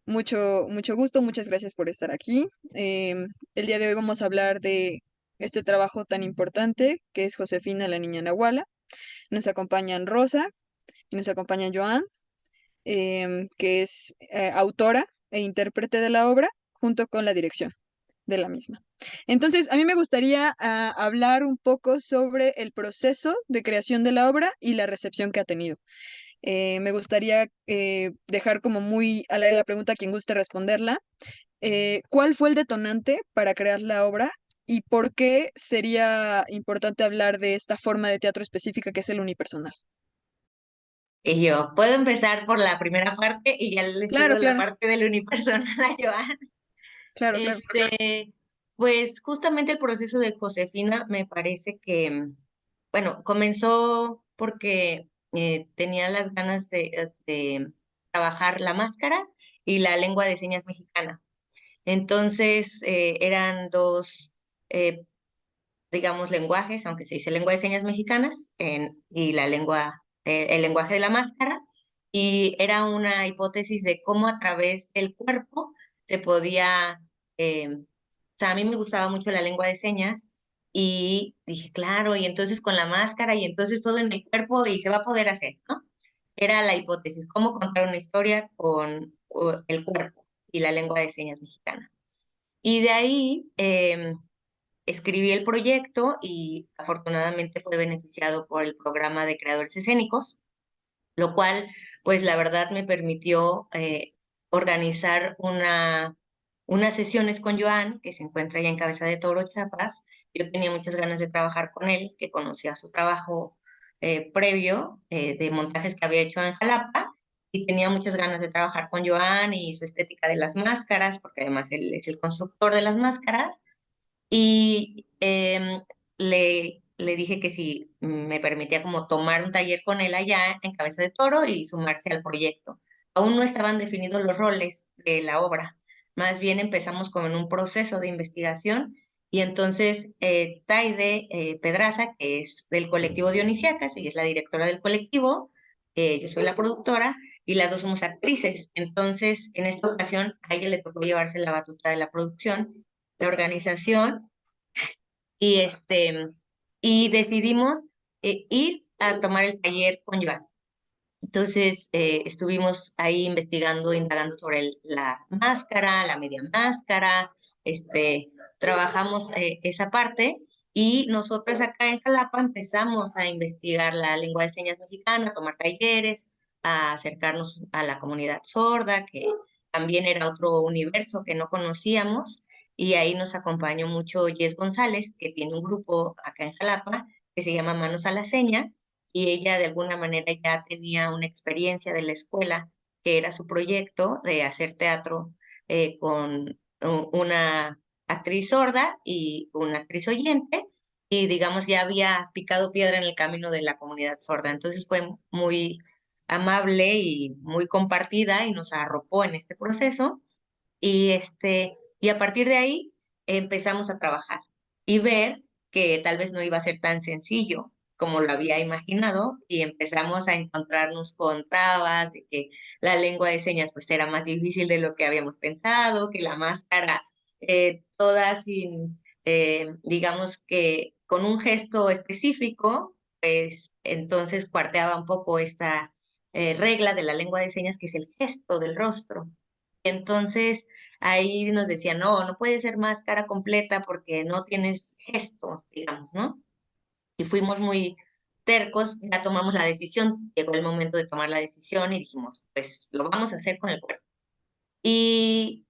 mucho gusto, muchas gracias por estar aquí. El día de hoy vamos a hablar de este trabajo tan importante que es Josefina, la niña Nahuala. Nos acompañan Rosa y nos acompaña Joan, que es autora e intérprete de la obra, junto con la dirección de la misma. Entonces, a mí me gustaría hablar un poco sobre el proceso de creación de la obra y la recepción que ha tenido. Me gustaría dejar como muy al aire la pregunta a quien guste responderla. ¿Cuál fue el detonante para crear la obra y por qué sería importante hablar de esta forma de teatro específica que es el unipersonal? Y yo puedo empezar por la primera parte y ya le Claro, cedo la claro, parte del unipersonal a Joan. claro, claro. Pues justamente el proceso de Josefina me parece que, bueno, comenzó porque tenía las ganas de trabajar la máscara y la lengua de señas mexicana. Entonces eran dos, eh, digamos, lenguajes, aunque se dice lengua de señas mexicanas y el lenguaje de la máscara, y era una hipótesis de cómo a través del cuerpo se podía, o sea, a mí me gustaba mucho la lengua de señas y dije, claro, y entonces con la máscara y entonces todo en el cuerpo y se va a poder hacer, ¿no? Era la hipótesis, cómo contar una historia con el cuerpo y la lengua de señas mexicana. Y de ahí escribí el proyecto y afortunadamente fue beneficiado por el programa de creadores escénicos, lo cual, pues la verdad me permitió organizar unas sesiones con Joan, que se encuentra ya en Cabeza de Toro, Chiapas. Yo tenía muchas ganas de trabajar con él, que conocía su trabajo previo de montajes que había hecho en Jalapa, y tenía muchas ganas de trabajar con Joan y su estética de las máscaras, porque además él es el constructor de las máscaras. Y le dije que si me permitía como tomar un taller con él allá en Cabeza de Toro y sumarse al proyecto. Aún no estaban definidos los roles de la obra, más bien empezamos con un proceso de investigación y entonces Taide Pedraza, que es del colectivo Dionisiacas, ella es la directora del colectivo, yo soy la productora y las dos somos actrices. Entonces, en esta ocasión a ella le tocó llevarse la batuta de la producción, la organización y y decidimos ir a tomar el taller con Joan. Entonces estuvimos ahí investigando, indagando sobre la máscara, la media máscara, trabajamos esa parte y nosotros acá en Jalapa empezamos a investigar la lengua de señas mexicana, a tomar talleres, a acercarnos a la comunidad sorda, que también era otro universo que no conocíamos, y ahí nos acompañó mucho Jess González, que tiene un grupo acá en Jalapa que se llama Manos a la Seña, y ella de alguna manera ya tenía una experiencia de la escuela, que era su proyecto de hacer teatro con una actriz sorda y una actriz oyente, y digamos ya había picado piedra en el camino de la comunidad sorda. Entonces fue muy amable y muy compartida y nos arropó en este proceso y a partir de ahí empezamos a trabajar y ver que tal vez no iba a ser tan sencillo como lo había imaginado y empezamos a encontrarnos con trabas de que la lengua de señas pues era más difícil de lo que habíamos pensado, que la máscara toda sin, digamos que con un gesto específico, pues entonces cuarteaba un poco esta regla de la lengua de señas que es el gesto del rostro. Entonces ahí nos decían, no, no puede ser máscara completa porque no tienes gesto, digamos, ¿no? Y fuimos muy tercos, ya tomamos la decisión, llegó el momento de tomar la decisión y dijimos, pues lo vamos a hacer con el cuerpo. Y,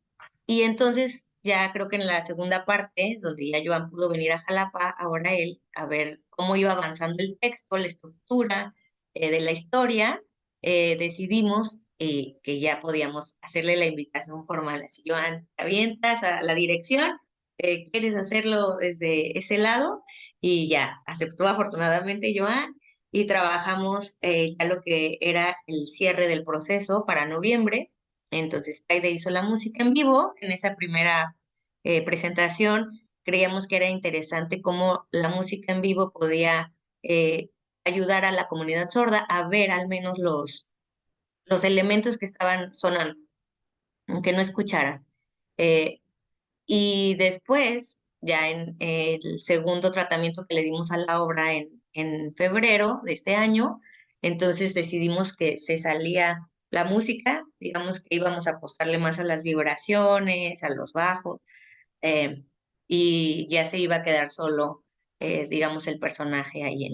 y entonces ya creo que en la segunda parte, donde ya Joan pudo venir a Jalapa, ahora él, a ver cómo iba avanzando el texto, la estructura de la historia, decidimos que ya podíamos hacerle la invitación formal. Así, Joan, ¿te avientas a la dirección? ¿Quieres hacerlo desde ese lado? Y ya, aceptó afortunadamente Joan y trabajamos ya lo que era el cierre del proceso para noviembre. Entonces, Taide hizo la música en vivo. En esa primera presentación creíamos que era interesante cómo la música en vivo podía ayudar a la comunidad sorda a ver al menos los elementos que estaban sonando. aunque no escuchara. Eh, y después, ya en el segundo tratamiento que le dimos a la obra en febrero de este año, entonces decidimos que se salía la música, digamos que íbamos a apostarle más a las vibraciones, a los bajos, eh, y ya se iba a quedar solo, digamos, el personaje ahí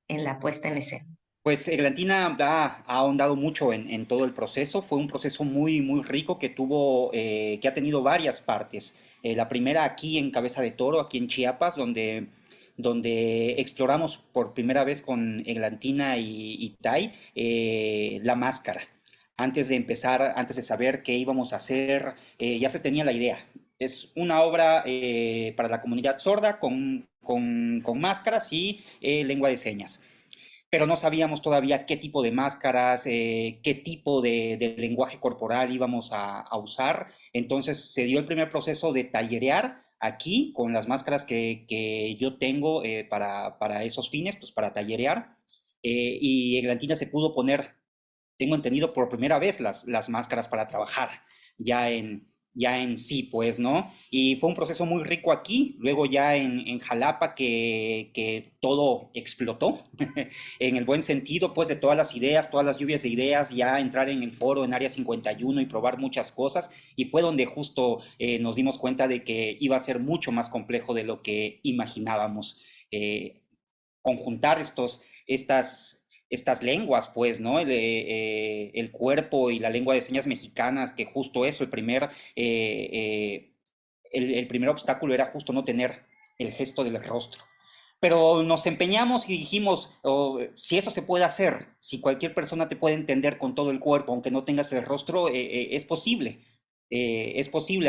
en la puesta en escena. Pues Eglantina ha ahondado mucho en todo el proceso. Fue un proceso muy, muy rico que que ha tenido varias partes. La primera aquí en Cabeza de Toro, aquí en Chiapas, donde exploramos por primera vez con Eglantina y Tai la máscara. Antes de empezar, antes de saber qué íbamos a hacer, ya se tenía la idea. Es una obra para la comunidad sorda con máscaras y lengua de señas, pero no sabíamos todavía qué tipo de máscaras, qué tipo de lenguaje corporal íbamos a usar. Entonces se dio el primer proceso de tallerear aquí con las máscaras que yo tengo para esos fines, pues para tallerear. Y Eglantina se pudo poner, tengo entendido, por primera vez las máscaras para trabajar ya ya en sí, pues, ¿no? Y fue un proceso muy rico aquí, luego ya en Jalapa que todo explotó, en el buen sentido, pues, de todas las ideas, todas las lluvias de ideas, ya entrar en el foro en Área 51 y probar muchas cosas, y fue donde justo nos dimos cuenta de que iba a ser mucho más complejo de lo que imaginábamos. Conjuntar estas lenguas, pues, ¿no? El cuerpo y la lengua de señas mexicanas, que justo eso, el primer obstáculo era justo no tener el gesto del rostro. Pero nos empeñamos y dijimos, oh, si eso se puede hacer, si cualquier persona te puede entender con todo el cuerpo, aunque no tengas el rostro, es posible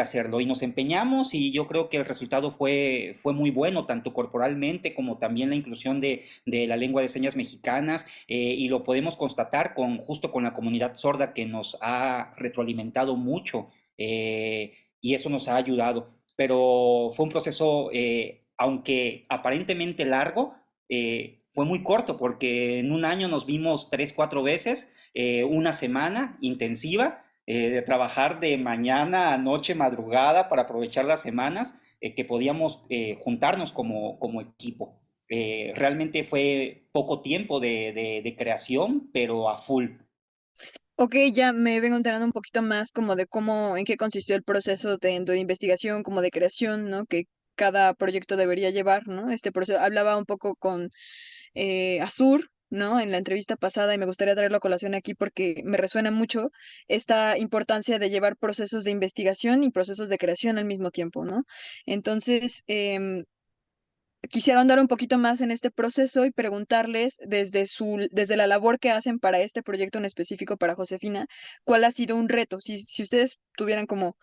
hacerlo. Y nos empeñamos y yo creo que el resultado fue muy bueno, tanto corporalmente como también la inclusión de la lengua de señas mexicanas, y lo podemos constatar justo con la comunidad sorda que nos ha retroalimentado mucho, y eso nos ha ayudado. Pero fue un proceso, aunque aparentemente largo, fue muy corto porque en un año nos vimos 3, 4 veces, una semana intensiva, de trabajar de mañana a noche, madrugada, para aprovechar las semanas que podíamos juntarnos como equipo. Realmente fue poco tiempo de creación, pero a full. Ok, ya me vengo enterando un poquito más como de cómo, en qué consistió el proceso tanto de investigación como de creación, ¿no? Que cada proyecto debería llevar, ¿no? Este proceso, hablaba un poco con Azur, ¿no? En la entrevista pasada y me gustaría traerlo a colación aquí porque me resuena mucho esta importancia de llevar procesos de investigación y procesos de creación al mismo tiempo, ¿no? Entonces, quisiera andar un poquito más en este proceso y preguntarles desde la labor que hacen para este proyecto en específico para Josefina, ¿cuál ha sido un reto? Si ustedes tuvieran como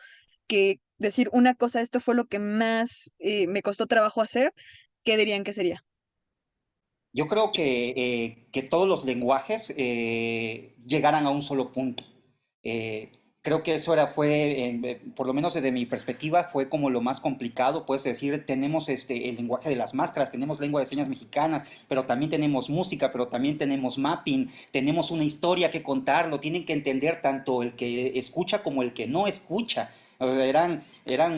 que decir una cosa, esto fue lo que más me costó trabajo hacer, ¿qué dirían que sería? Yo creo que todos los lenguajes llegaran a un solo punto. Creo que eso por lo menos desde mi perspectiva, fue como lo más complicado. Puedes decir, tenemos el lenguaje de las máscaras, tenemos lengua de señas mexicanas, pero también tenemos música, pero también tenemos mapping, tenemos una historia que contar, lo tienen que entender tanto el que escucha como el que no escucha. Eran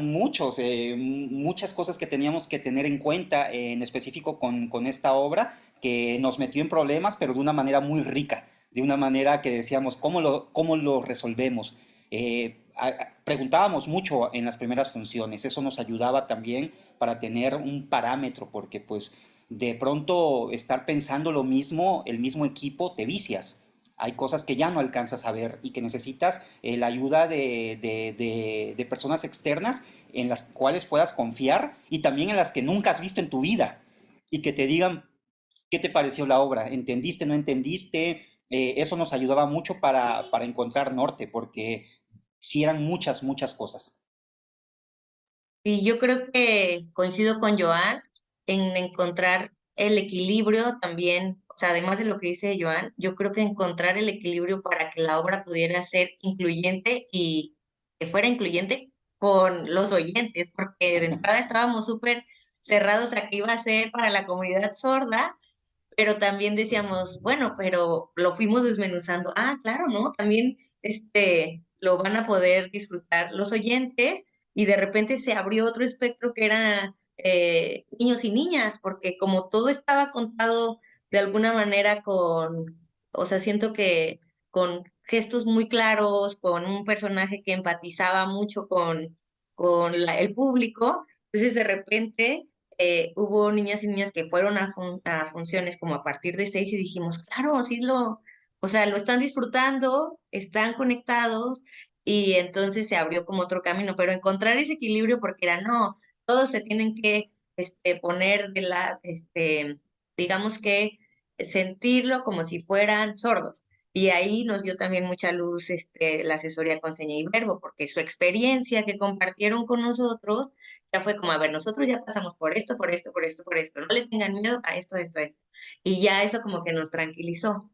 muchas cosas que teníamos que tener en cuenta, en específico con esta obra, que nos metió en problemas, pero de una manera muy rica, de una manera que decíamos, cómo lo resolvemos? Preguntábamos mucho en las primeras funciones, eso nos ayudaba también para tener un parámetro, porque pues de pronto estar pensando lo mismo, el mismo equipo, te vicias. Hay cosas que ya no alcanzas a ver y que necesitas la ayuda de personas externas en las cuales puedas confiar y también en las que nunca has visto en tu vida y que te digan qué te pareció la obra, entendiste, no entendiste. Eso nos ayudaba mucho para encontrar norte, porque sí eran muchas cosas. Y yo creo que coincido con Joan en encontrar el equilibrio también, o sea, además de lo que dice Joan, yo creo que encontrar el equilibrio para que la obra pudiera ser incluyente y que fuera incluyente con los oyentes, porque de entrada estábamos súper cerrados a que iba a ser para la comunidad sorda, pero también decíamos, bueno, pero lo fuimos desmenuzando. Ah, claro, ¿no? También lo van a poder disfrutar los oyentes, y de repente se abrió otro espectro que era niños y niñas, porque como todo estaba contado de alguna manera o sea, siento que con gestos muy claros, con un personaje que empatizaba mucho con el público. Entonces de repente hubo niñas y niñas que fueron a funciones como a partir de 6 y dijimos, claro, sí o sea, lo están disfrutando, están conectados, y entonces se abrió como otro camino, pero encontrar ese equilibrio porque era, no, todos se tienen que poner digamos que sentirlo como si fueran sordos. Y ahí nos dio también mucha luz la asesoría con seña y verbo, porque su experiencia que compartieron con nosotros ya fue como, a ver, nosotros ya pasamos por esto, por esto, por esto, por esto, no le tengan miedo a esto, esto, esto. Y ya eso como que nos tranquilizó.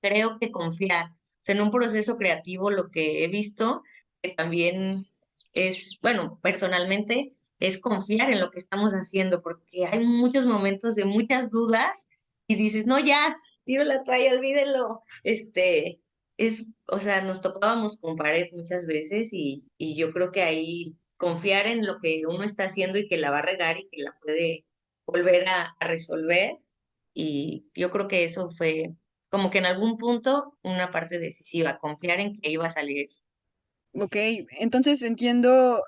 Creo que confiar, o sea, en un proceso creativo lo que he visto, que también es, bueno, personalmente, es confiar en lo que estamos haciendo, porque hay muchos momentos de muchas dudas y dices, no, ya, tiro la toalla, olvídenlo. O sea, nos topábamos con pared muchas veces, y yo creo que ahí confiar en lo que uno está haciendo y que la va a regar y que la puede volver a resolver. Y yo creo que eso fue como que en algún punto una parte decisiva, confiar en que iba a salir. Ok, entonces entiendo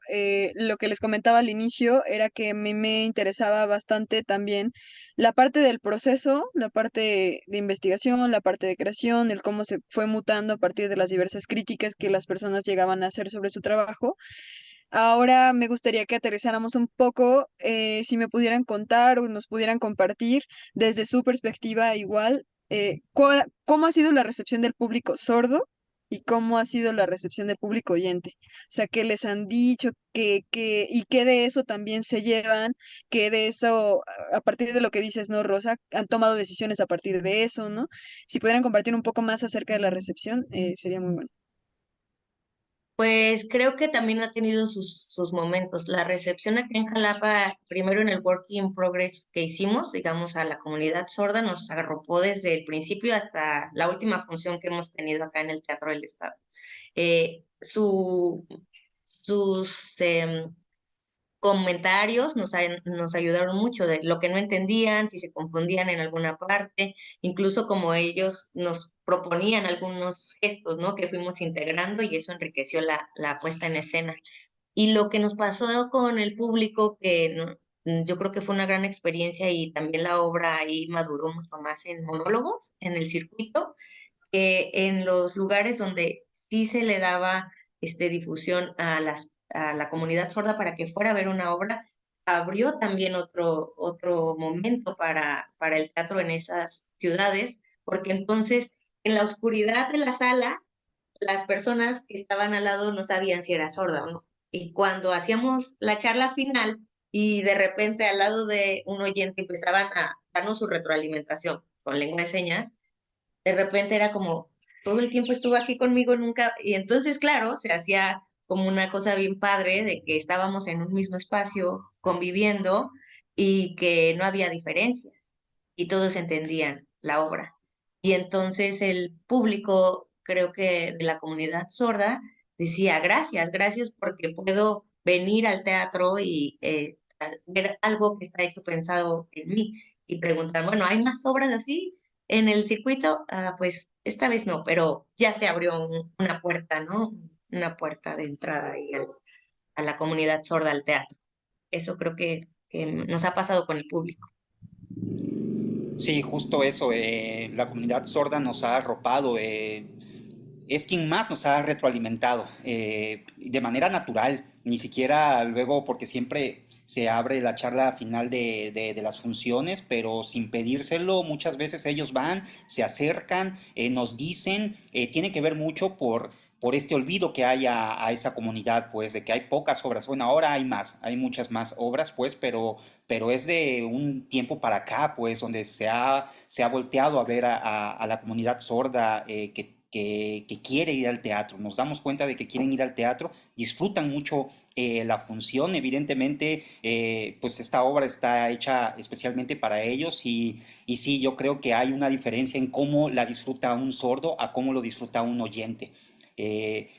lo que les comentaba al inicio, era que a mí me interesaba bastante también la parte del proceso, la parte de investigación, la parte de creación, el cómo se fue mutando a partir de las diversas críticas que las personas llegaban a hacer sobre su trabajo. Ahora me gustaría que aterrizáramos un poco, si me pudieran contar o nos pudieran compartir desde su perspectiva igual, cómo ha sido la recepción del público sordo y cómo ha sido la recepción del público oyente. O sea, qué les han dicho, y qué de eso también se llevan, qué de eso, a partir de lo que dices, ¿no, Rosa? Han tomado decisiones a partir de eso, ¿no? Si pudieran compartir un poco más acerca de la recepción, sería muy bueno. Pues creo que también ha tenido sus momentos. La recepción aquí en Jalapa, primero en el Work in Progress que hicimos, digamos, a la comunidad sorda, nos arropó desde el principio hasta la última función que hemos tenido acá en el Teatro del Estado. Eh, su, sus comentarios nos ayudaron mucho de lo que no entendían, si se confundían en alguna parte, incluso como ellos nos proponían algunos gestos, ¿no? Que fuimos integrando, y eso enriqueció la puesta en escena. Y lo que nos pasó con el público, que yo creo que fue una gran experiencia, y también la obra ahí maduró mucho más en monólogos, en el circuito, en los lugares donde sí se le daba difusión a la comunidad sorda para que fuera a ver una obra, abrió también otro momento para el teatro en esas ciudades, porque entonces en la oscuridad de la sala, las personas que estaban al lado no sabían si era sorda o no. Y cuando hacíamos la charla final y de repente al lado de un oyente empezaban a darnos su retroalimentación con lengua de señas, de repente era como, todo el tiempo estuvo aquí conmigo, nunca, y entonces, claro, se hacía como una cosa bien padre de que estábamos en un mismo espacio conviviendo y que no había diferencia y todos entendían la obra. Y entonces el público, creo que de la comunidad sorda, decía, gracias, gracias porque puedo venir al teatro y ver algo que está hecho pensado en mí, y preguntar, bueno, ¿hay más obras así en el circuito? Ah, pues esta vez no, pero ya se abrió una puerta, ¿no? Una puerta de entrada ahí a la comunidad sorda al teatro. Eso creo que nos ha pasado con el público. Sí, justo eso. La comunidad sorda nos ha arropado. Es quien más nos ha retroalimentado de manera natural, ni siquiera luego porque siempre se abre la charla final de las funciones, pero sin pedírselo, muchas veces ellos van, se acercan, nos dicen, tiene que ver mucho por este olvido que hay a esa comunidad, pues de que hay pocas obras. Bueno, ahora hay más, hay muchas más obras, pues, pero es de un tiempo para acá, pues, donde se ha volteado a ver a la comunidad sorda que quiere ir al teatro. Nos damos cuenta de que quieren ir al teatro, disfrutan mucho la función, evidentemente, pues esta obra está hecha especialmente para ellos y sí, yo creo que hay una diferencia en cómo la disfruta un sordo a cómo lo disfruta un oyente. Eh,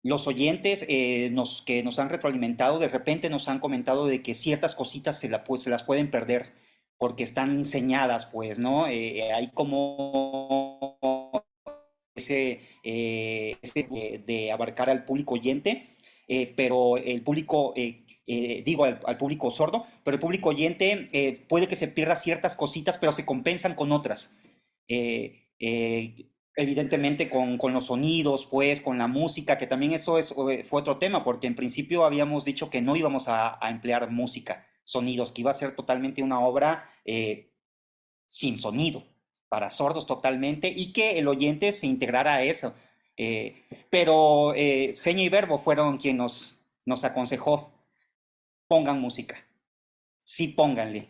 los oyentes que nos han retroalimentado, de repente nos han comentado de que ciertas cositas se las pueden perder porque están enseñadas, pues, ¿no? Hay como de abarcar al público oyente, pero el público, digo al público sordo, pero el público oyente puede que se pierda ciertas cositas, pero se compensan con otras. Evidentemente con los sonidos, pues, con la música, que también fue otro tema, porque en principio habíamos dicho que no íbamos a emplear música, sonidos, que iba a ser totalmente una obra sin sonido, para sordos totalmente, y que el oyente se integrara a eso. Pero Seña y Verbo fueron quien nos aconsejó, pongan música, sí pónganle.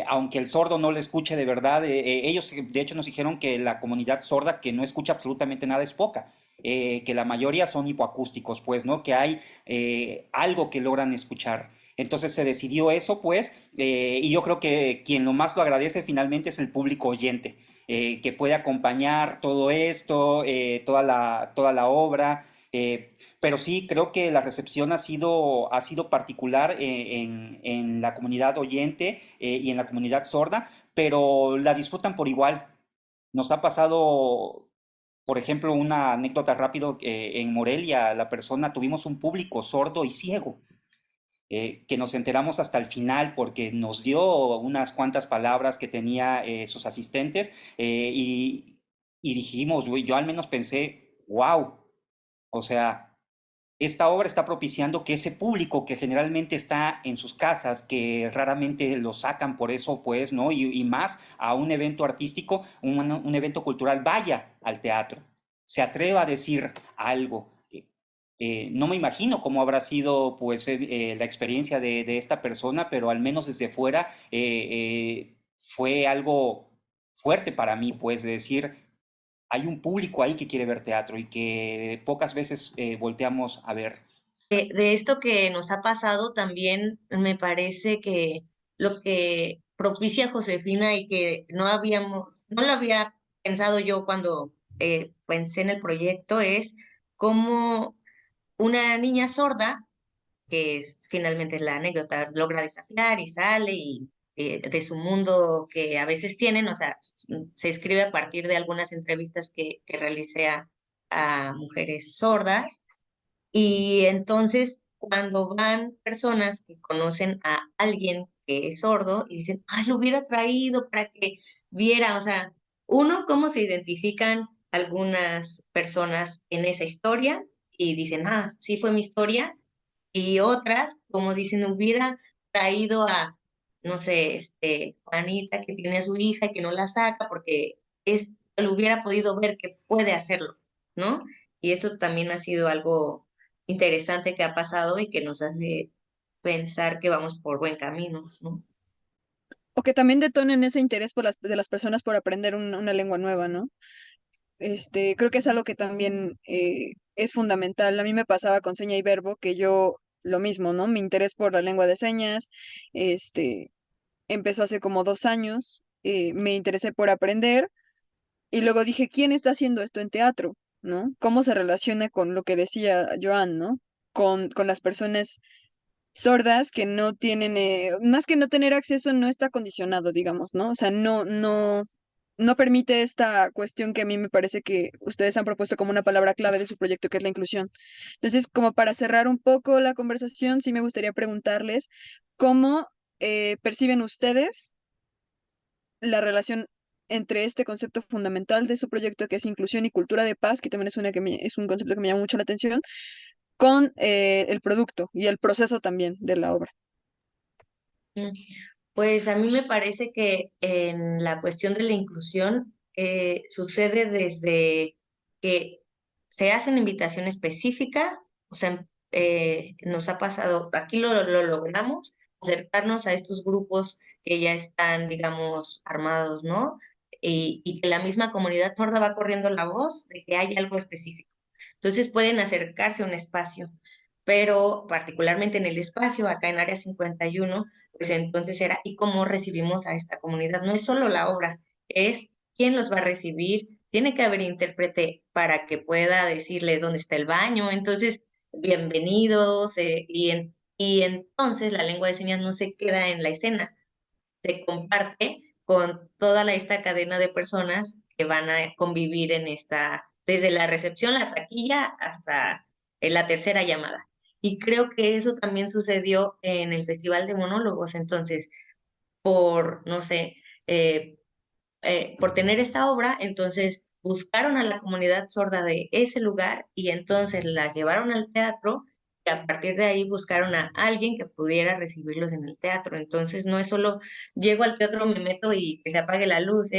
Aunque el sordo no le escuche de verdad, ellos de hecho nos dijeron que la comunidad sorda que no escucha absolutamente nada es poca, que la mayoría son hipoacústicos, pues, ¿no? Que hay algo que logran escuchar. Entonces se decidió eso, pues, y yo creo que quien lo más lo agradece finalmente es el público oyente, que puede acompañar todo esto, toda la obra. Pero sí, creo que la recepción ha sido particular en la comunidad oyente y en la comunidad sorda, pero la disfrutan por igual. Nos ha pasado, por ejemplo, una anécdota rápido, en Morelia, tuvimos un público sordo y ciego, que nos enteramos hasta el final porque nos dio unas cuantas palabras que tenía sus asistentes, y dijimos, güey, yo al menos pensé, wow, o sea, esta obra está propiciando que ese público que generalmente está en sus casas, que raramente lo sacan por eso, pues, ¿no? Y más a un evento artístico, un evento cultural, vaya al teatro, se atreva a decir algo. No me imagino cómo habrá sido, pues, la experiencia de esta persona, pero al menos desde fuera fue algo fuerte para mí, pues, de decir, hay un público ahí que quiere ver teatro y que pocas veces volteamos a ver. De esto que nos ha pasado también me parece que lo que propicia Josefina y que no lo había pensado yo cuando pensé en el proyecto es cómo una niña sorda, que es finalmente la anécdota, logra desafiar y sale y de su mundo que a veces tienen, o sea, se escribe a partir de algunas entrevistas que realicé a mujeres sordas y entonces, cuando van personas que conocen a alguien que es sordo y dicen, ay, lo hubiera traído para que viera, o sea, uno, cómo se identifican algunas personas en esa historia y dicen, ah, sí fue mi historia, y otras, como dicen, hubiera traído a, no sé, Juanita que tiene a su hija y que no la saca porque lo hubiera podido ver que puede hacerlo, ¿no? Y eso también ha sido algo interesante que ha pasado y que nos hace pensar que vamos por buen camino, ¿no? O que también detonen ese interés de las personas por aprender una lengua nueva, ¿no? Creo que es algo que también es fundamental. A mí me pasaba con seña y verbo que yo lo mismo, ¿no? Mi interés por la lengua de señas, este, empezó hace como 2 años. Me interesé por aprender y luego dije, ¿quién está haciendo esto en teatro? ¿No? ¿Cómo se relaciona con lo que decía Joan, ¿no? Con las personas sordas que no tienen, más que no tener acceso, no está condicionado, digamos, ¿no? O sea, no permite esta cuestión que a mí me parece que ustedes han propuesto como una palabra clave de su proyecto, que es la inclusión. Entonces, como para cerrar un poco la conversación, sí me gustaría preguntarles cómo perciben ustedes la relación entre este concepto fundamental de su proyecto, que es inclusión y cultura de paz, que también es un concepto que me llama mucho la atención, con el producto y el proceso también de la obra. Mm. Pues a mí me parece que en la cuestión de la inclusión sucede desde que se hace una invitación específica, o sea, nos ha pasado, aquí lo logramos, acercarnos a estos grupos que ya están, digamos, armados, ¿no? Y que la misma comunidad sorda va corriendo la voz de que hay algo específico. Entonces pueden acercarse a un espacio, pero particularmente en el espacio, acá en Área 51, pues entonces ¿y cómo recibimos a esta comunidad? No es solo la obra, es quién los va a recibir, tiene que haber intérprete para que pueda decirles dónde está el baño. Entonces, bienvenidos, y entonces la lengua de señas no se queda en la escena, se comparte con esta cadena de personas que van a convivir desde la recepción, la taquilla, hasta la tercera llamada. Y creo que eso también sucedió en el Festival de Monólogos. Entonces, no sé, por tener esta obra, entonces buscaron a la comunidad sorda de ese lugar y entonces las llevaron al teatro, y a partir de ahí buscaron a alguien que pudiera recibirlos en el teatro. Entonces no es solo llego al teatro, me meto y que se apague la luz,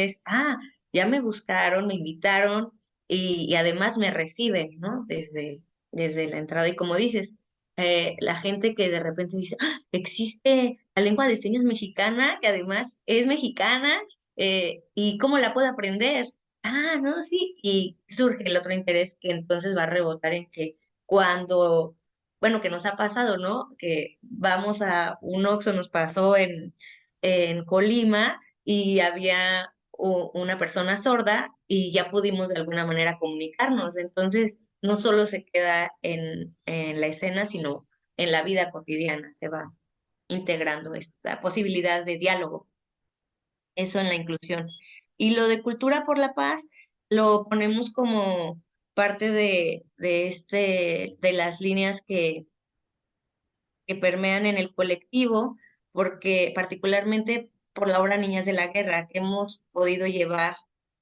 ya me buscaron, me invitaron, y además me reciben, ¿no? Desde la entrada. Y como dices, la gente que de repente dice, existe la lengua de señas mexicana, que además es mexicana, ¿y cómo la puedo aprender? No, sí, y surge el otro interés, que entonces va a rebotar en que cuando, bueno, que nos ha pasado, ¿no? Que vamos a un Oxxo, nos pasó en Colima, y había una persona sorda y ya pudimos de alguna manera comunicarnos. Entonces, no solo se queda en la escena, sino en la vida cotidiana, se va integrando esta posibilidad de diálogo, eso en la inclusión. Y lo de Cultura por la Paz lo ponemos como parte de las líneas que permean en el colectivo, porque particularmente por la obra Niñas de la Guerra, que hemos podido llevar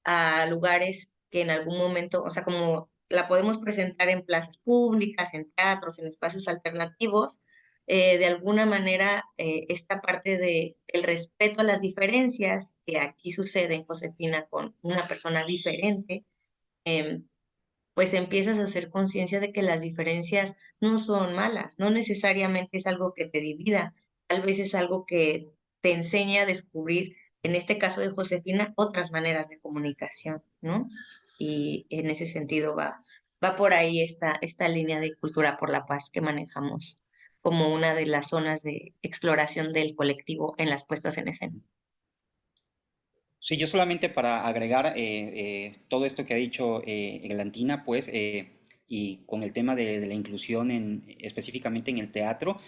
a lugares que en algún momento, o sea, como la podemos presentar en plazas públicas, en teatros, en espacios alternativos, de alguna manera, esta parte del respeto a las diferencias que aquí sucede en Josefina con una persona diferente, em, pues empiezas a hacer conciencia de que las diferencias no son malas, no necesariamente es algo que te divida, tal vez es algo que te enseña a descubrir, en este caso de Josefina, otras maneras de comunicación, ¿no? Y en ese sentido va por ahí esta línea de Cultura por la Paz que manejamos como una de las zonas de exploración del colectivo en las puestas en escena. Sí, yo solamente para agregar todo esto que ha dicho Eglantina, pues, y con el tema de la inclusión específicamente en el teatro,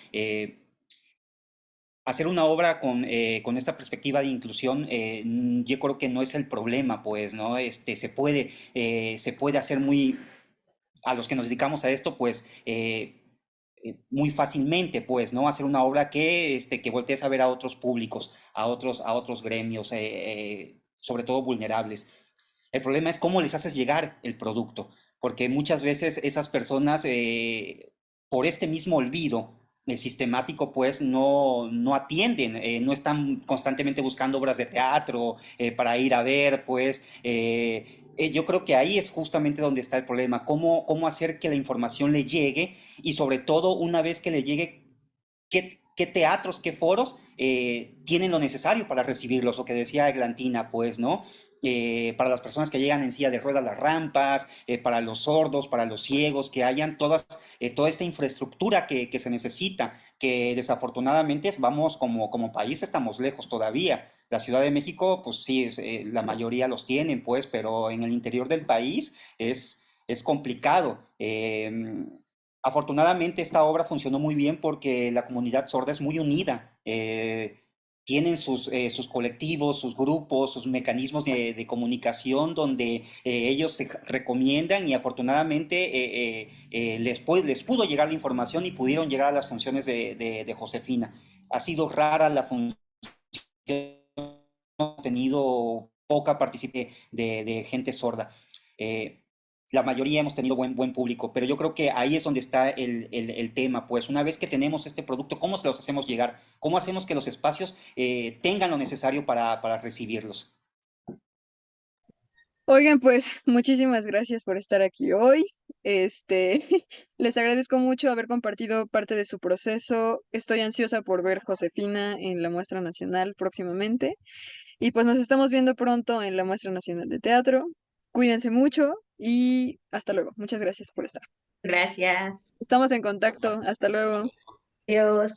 hacer una obra con esta perspectiva de inclusión, yo creo que no es el problema, pues, ¿no? Se puede hacer a los que nos dedicamos a esto, pues, muy fácilmente, pues, ¿no? Hacer una obra que voltees a ver a otros públicos, a otros gremios, sobre todo vulnerables. El problema es cómo les haces llegar el producto, porque muchas veces esas personas, por este mismo olvido sistemático, pues no atienden, no están constantemente buscando obras de teatro para ir a ver, pues. Yo creo que ahí es justamente donde está el problema, cómo hacer que la información le llegue y sobre todo una vez que le llegue, qué teatros, qué foros tienen lo necesario para recibirlos, lo que decía Eglantina, pues, ¿no? Para las personas que llegan en silla de ruedas, las rampas, para los sordos, para los ciegos, que hayan toda esta infraestructura que se necesita, que desafortunadamente vamos como país, estamos lejos todavía. La Ciudad de México, pues sí, la mayoría los tienen, pues, pero en el interior del país es complicado. Afortunadamente esta obra funcionó muy bien porque la comunidad sorda es muy unida. Tienen sus colectivos, sus grupos, sus mecanismos de comunicación donde ellos se recomiendan y afortunadamente les pudo llegar la información y pudieron llegar a las funciones de Josefina. Ha sido rara la función, hemos tenido poca participación de gente sorda. Eh, la mayoría hemos tenido buen público, pero yo creo que ahí es donde está el tema, pues una vez que tenemos este producto, ¿cómo se los hacemos llegar? ¿Cómo hacemos que los espacios tengan lo necesario para recibirlos? Oigan, pues muchísimas gracias por estar aquí hoy. Les agradezco mucho haber compartido parte de su proceso. Estoy ansiosa por ver Josefina en la muestra nacional próximamente. Y pues nos estamos viendo pronto en la muestra nacional de teatro. Cuídense mucho y hasta luego. Muchas gracias por estar. Gracias. Estamos en contacto. Hasta luego. Adiós.